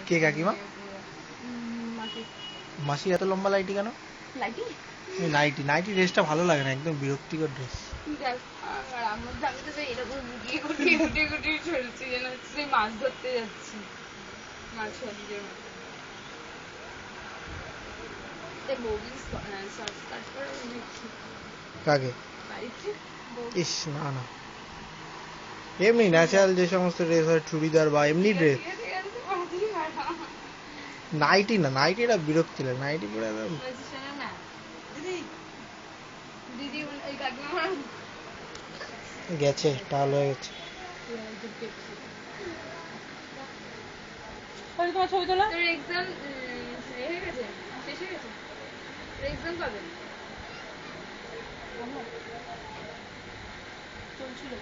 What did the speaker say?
কে কাকিমা? মাসি এত লম্বা লাইটি কেন? নাইটি নাইটি ড্রেসটা ভালো লাগে না, একদম বিরক্তিকর ড্রেস। মাছ ধরতে যাচ্ছি, মাছ কাকে? ইস না না, এমনি ন্যাচারাল যে সমস্ত ড্রেস হয়, চুড়িদার বা এমনি ড্রেস, নাইটি না, নাইটিটা বিরক্তি লাগে, নাইটি পরে গেছে, টাল হয়ে গেছে। তোমার ছবি তোলা, তোর এক্সাম হয়ে গেছে, শেষ হয়ে গেছে, এক্সাম কবে? চলছিল।